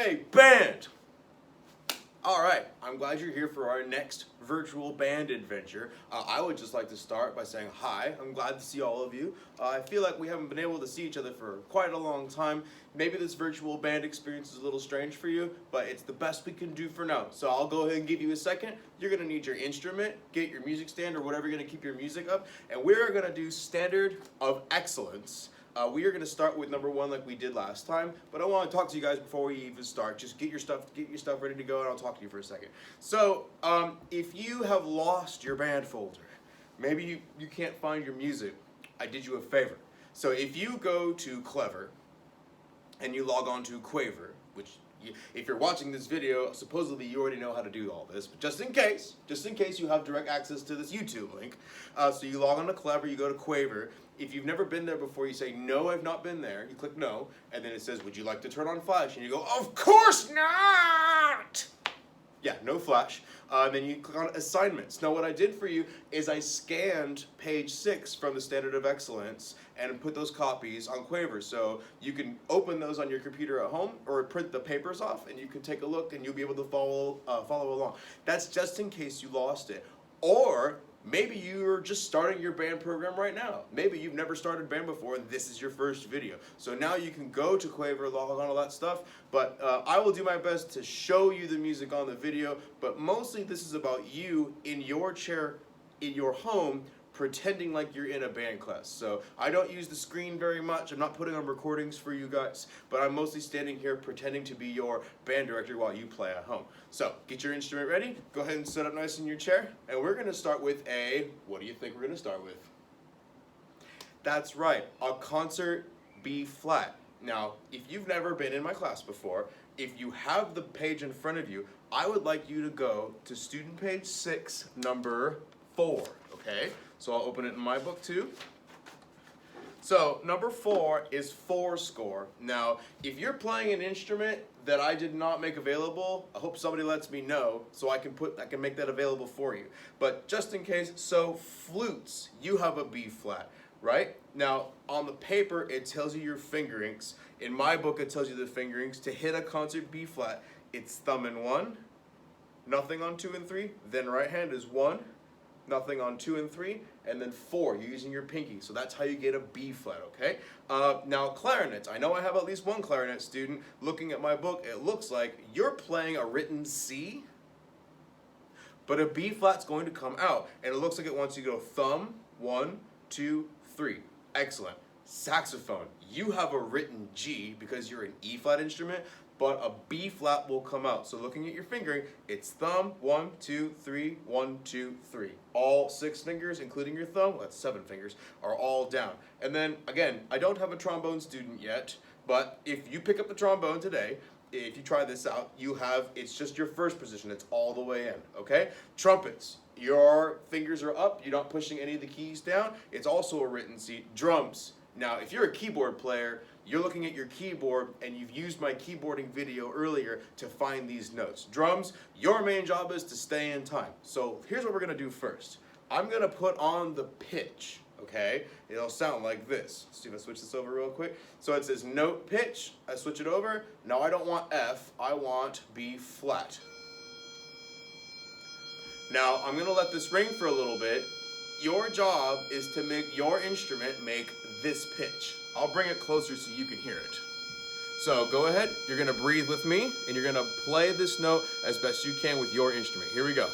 Hey, band! Alright, I'm glad you're here for our next virtual band adventure. I would just like to start by saying hi. I'm glad to see all of you. I feel like we haven't been able to see each other for quite a long time. Maybe this virtual band experience is a little strange for you, but it's the best we can do for now. So I'll go ahead and give you a second. You're going to need your instrument, get your music stand or whatever you're going to keep your music up, and we're going to do Standard of Excellence. We are going to start with number 1 like we did last time, but I want to talk to you guys before we even start. Just get your stuff ready to go, and I'll talk to you for a second. So, if you have lost your band folder, maybe you can't find your music, I did you a favor. So if you go to Clever, and you log on to Quaver, which if you're watching this video, supposedly you already know how to do all this, but just in case you have direct access to this YouTube link, so you log on to Clever, you go to Quaver. If you've never been there before, you say, no, I've not been there. You click no, and then it says, would you like to turn on Flash? And you go, of course not! Yeah, no Flash. Then you click on Assignments. Now what I did for you is I scanned page 6 from the Standard of Excellence and put those copies on Quaver. So you can open those on your computer at home or print the papers off and you can take a look and you'll be able to follow along. That's just in case you lost it. Or maybe you're just starting your band program right now. Maybe you've never started band before and this is your first video. So now you can go to Quaver, log on all that stuff, but I will do my best to show you the music on the video, but mostly this is about you in your chair, in your home, pretending like you're in a band class. So I don't use the screen very much. I'm not putting on recordings for you guys, but I'm mostly standing here pretending to be your band director while you play at home. So get your instrument ready, go ahead and sit up nice in your chair, and we're gonna start with what do you think we're gonna start with? That's right, a concert B flat. Now, if you've never been in my class before, if you have the page in front of you, I would like you to go to student page 6, number 4, okay? So I'll open it in my book too. So number 4 is 4 score. Now, if you're playing an instrument that I did not make available, I hope somebody lets me know so I can make that available for you. But just in case, so flutes, you have a B flat, right? Now, on the paper, it tells you your fingerings. In my book, it tells you the fingerings. To hit a concert B flat, it's thumb in 1, nothing on 2 and 3, then right hand is 1, nothing on 2 and 3, and then 4, you're using your pinky. So that's how you get a B flat, okay? Now clarinets, I know I have at least one clarinet student. Looking at my book, it looks like you're playing a written C, but a B flat's going to come out, and it looks like it wants you to go thumb, 1, 2, 3. Excellent. Saxophone, you have a written G because you're an E flat instrument, but a B flat will come out. So looking at your fingering, it's thumb, 1, 2, 3, 1, 2, 3. All 6 fingers, including your thumb, well, that's 7 fingers, are all down. And then, again, I don't have a trombone student yet, but if you pick up the trombone today, if you try this out, it's just your first position, it's all the way in, okay? Trumpets, your fingers are up, you're not pushing any of the keys down, it's also a written C. Drums, now if you're a keyboard player, you're looking at your keyboard and you've used my keyboarding video earlier to find these notes. Drums, your main job is to stay in time. So here's what we're gonna do first. I'm gonna put on the pitch, okay? It'll sound like this. Let's see if I switch this over real quick. So it says note pitch, I switch it over. Now I don't want F, I want B flat. Now I'm gonna let this ring for a little bit. Your job is to make your instrument make this pitch. I'll bring it closer so you can hear it. So go ahead, you're gonna breathe with me, and you're gonna play this note as best you can with your instrument. Here we go.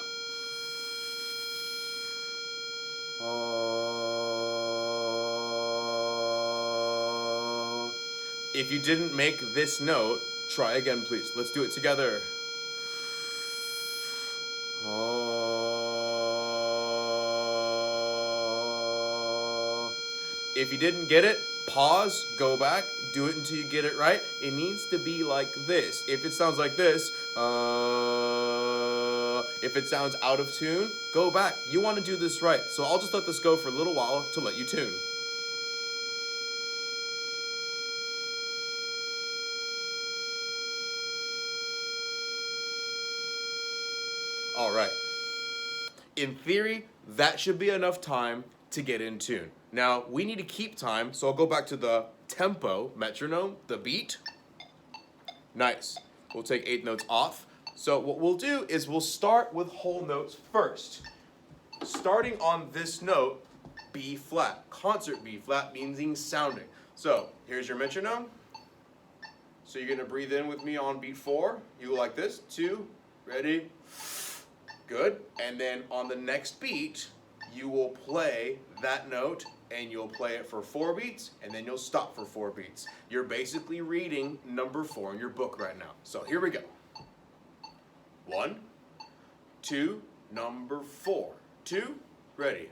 If you didn't make this note, try again, please. Let's do it together. If you didn't get it, pause, go back, do it until you get it right. It needs to be like this. If it sounds like this, if it sounds out of tune, go back. You want to do this right. So I'll just let this go for a little while to let you tune. All right. In theory, that should be enough time to get in tune. Now, we need to keep time, so I'll go back to the tempo metronome, the beat. Nice. we'll take 8 notes off. So what we'll do is we'll start with whole notes first. Starting on this note, B flat. Concert B flat meaning sounding. So here's your metronome. So you're gonna breathe in with me on beat 4. You go like this, 2, ready, good. And then on the next beat, you will play that note and you'll play it for 4 beats and then you'll stop for 4 beats. You're basically reading number 4 in your book right now. So here we go. 1, 2, number 4. 2, ready.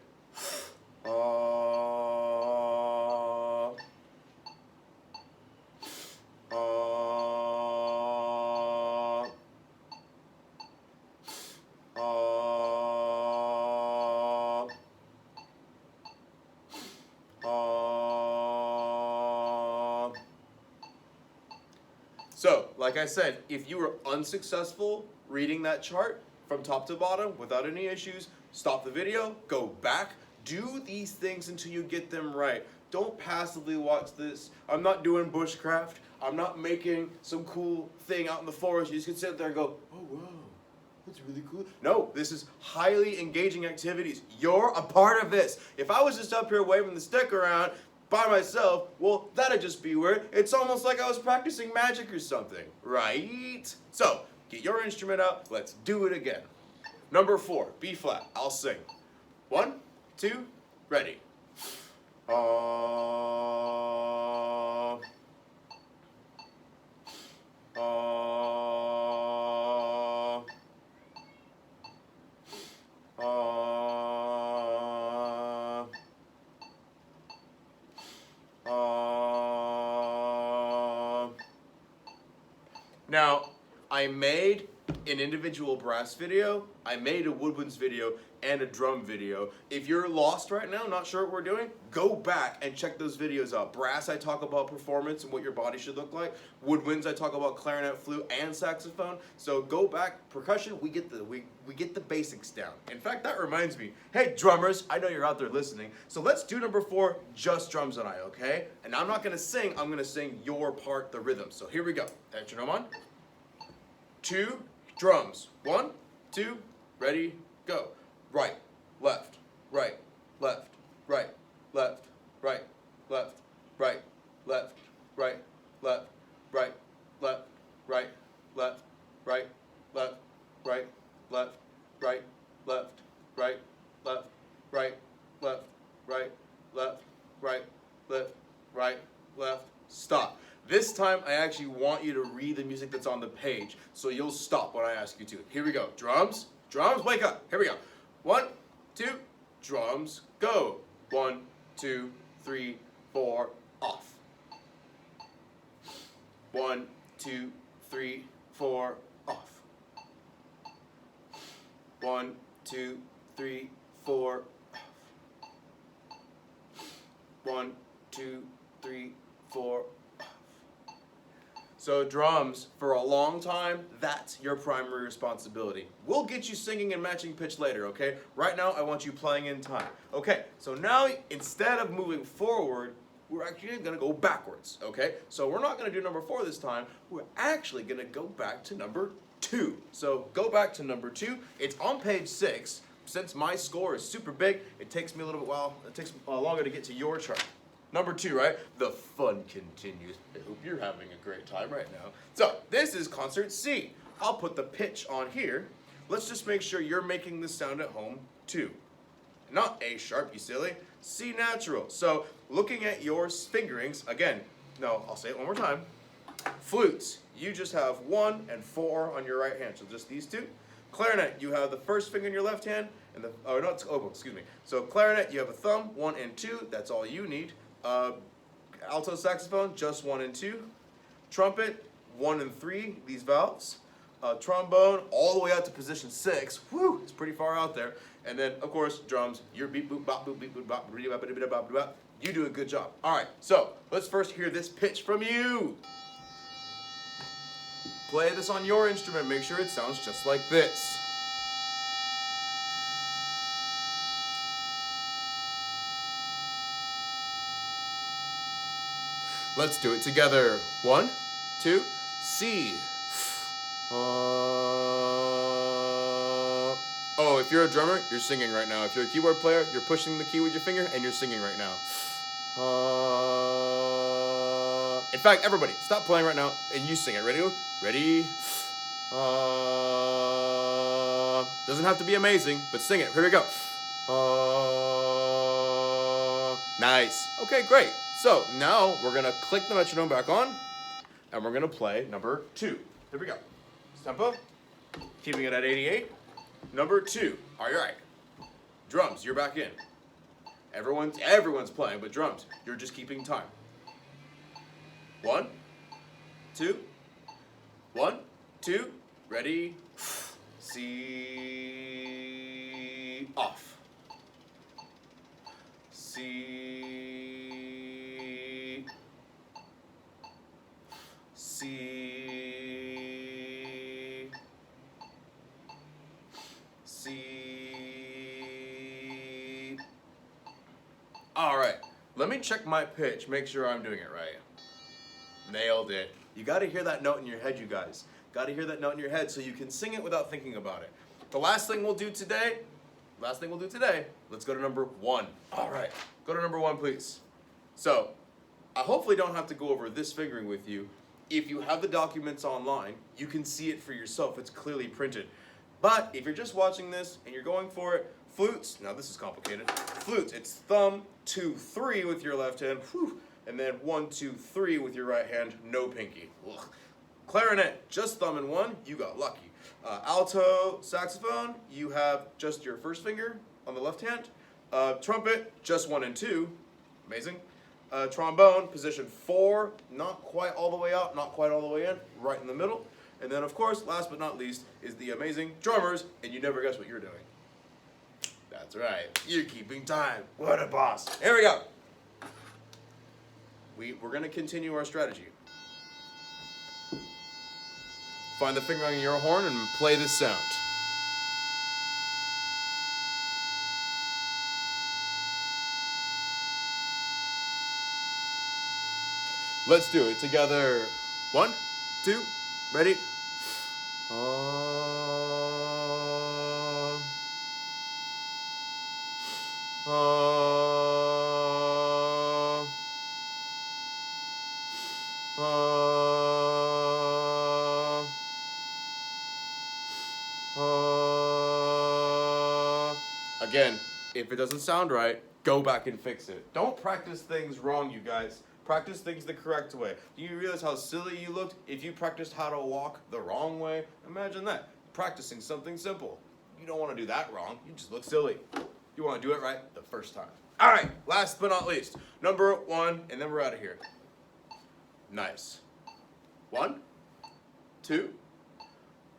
So, like I said, if you were unsuccessful reading that chart from top to bottom without any issues, stop the video, go back, do these things until you get them right. Don't passively watch this. I'm not doing bushcraft. I'm not making some cool thing out in the forest. You just can sit there and go, oh wow, that's really cool. No, this is highly engaging activities. You're a part of this. If I was just up here waving the stick around by myself, well, that'd just be weird. It's almost like I was practicing magic or something, right? So, get your instrument out. Let's do it again. Number 4, B flat. I'll sing. 1, 2, ready. Now, I made an individual brass video, I made a woodwinds video, and a drum video. If you're lost right now, not sure what we're doing, go back and check those videos out. Brass, I talk about performance and what your body should look like. Woodwinds, I talk about clarinet, flute, and saxophone. So go back. Percussion, we get the basics down. In fact, that reminds me, hey drummers, I know you're out there listening, so let's do number 4, just drums and I, okay? And I'm not gonna sing, I'm gonna sing your part, the rhythm. So here we go. Metronome on. 2, drums. 1, 2, ready, go. Right, left, right, left, right, left, right, left, right, left, right, left, right, left, right, left, right, left, right, left, right, left, right, left, right, left, right, left, right, left, right, left, stop. This time, I actually want you to read the music that's on the page, so you'll stop when I ask you to. Here we go. Drums, drums, wake up. Here we go. 1, 2, drums, go. 1, 2, 3, 4, off. 1, 2, 3, 4, off. 1, 2, 3, 4, off. 1, 2, 3, 4, off. So drums, for a long time, that's your primary responsibility. We'll get you singing and matching pitch later, okay? Right now, I want you playing in time. Okay, so now instead of moving forward, we're actually gonna go backwards, okay? So we're not gonna do number 4 this time, we're actually gonna go back to number 2. So go back to number 2, it's on page 6. Since my score is super big, it takes me a little bit it takes longer to get to your chart. Number 2, right? The fun continues. I hope you're having a great time right now. So, this is concert C. I'll put the pitch on here. Let's just make sure you're making the sound at home too. Not A sharp, you silly. C natural. So, looking at your fingerings, again, no, I'll say it one more time. Flutes, you just have 1 and 4 on your right hand, so just these 2. Clarinet, you have the first finger in your left hand, and the, oh no, it's oboe, excuse me. So clarinet, you have a thumb, 1 and 2, that's all you need. Alto saxophone, just 1 and 2. Trumpet, 1 and 3, these valves. Trombone, all the way out to position 6. Whew, it's pretty far out there. And then, of course, drums, your beep, boop, bop, boop, beep, boop, bop, boop, bop, boop, bop, boop, bop. You do a good job. All right, so let's first hear this pitch from you. Play this on your instrument. Make sure it sounds just like this. Let's do it together. 1, 2, C. Oh, if you're a drummer, you're singing right now. If you're a keyboard player, you're pushing the key with your finger and you're singing right now. In fact, everybody, stop playing right now and you sing it. Ready? Ready? Doesn't have to be amazing, but sing it. Here we go. Nice. Okay, great. So now we're gonna click the metronome back on, and we're gonna play number 2. Here we go. Tempo. Keeping it at 88. Number 2. All right. Drums, you're back in. Everyone's playing, but drums, you're just keeping time. 1, 2, 1, 2. Ready? C off. C. C. C. All right. Let me check my pitch. Make sure I'm doing it right. Nailed it. You got to hear that note in your head, you guys. Got to hear that note in your head so you can sing it without thinking about it. The last thing we'll do today, let's go to number 1. All right, go to number 1, please. So, I hopefully don't have to go over this fingering with you. If you have the documents online, you can see it for yourself. It's clearly printed. But if you're just watching this and you're going for it, flutes, now this is complicated. Flutes, it's thumb, 2, 3 with your left hand, whew, and then 1, 2, 3 with your right hand, no pinky. Ugh. Clarinet, just thumb and 1, you got lucky. Alto saxophone, you have just your first finger on the left hand. Trumpet, just 1 and 2, amazing. Trombone, position 4, not quite all the way out, not quite all the way in, right in the middle. And then of course, last but not least, is the amazing drummers, and you never guess what you're doing. That's right, you're keeping time. What a boss. Here we go. We're gonna continue our strategy. Find the finger on your horn and play this sound. Let's do it together. 1, 2, ready? Again, if it doesn't sound right, go back and fix it. Don't practice things wrong, you guys. Practice things the correct way. Do you realize how silly you looked if you practiced how to walk the wrong way? Imagine that. Practicing something simple. You don't want to do that wrong. You just look silly. You want to do it right the first time. All right, last but not least, number 1, and then we're out of here. Nice. 1, 2,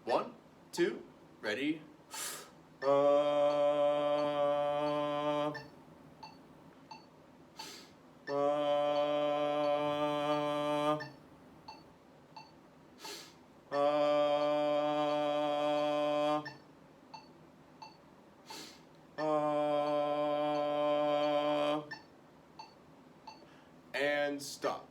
1, 2, ready? And stop.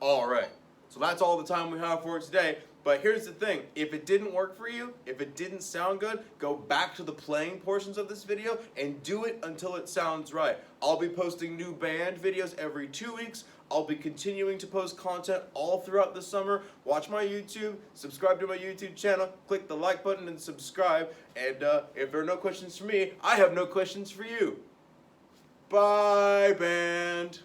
All right. So that's all the time we have for today. But here's the thing, if it didn't work for you, if it didn't sound good, go back to the playing portions of this video and do it until it sounds right. I'll be posting new band videos every 2 weeks. I'll be continuing to post content all throughout the summer. Watch my YouTube, subscribe to my YouTube channel, click the like button and subscribe. And if there are no questions for me, I have no questions for you. Bye, band.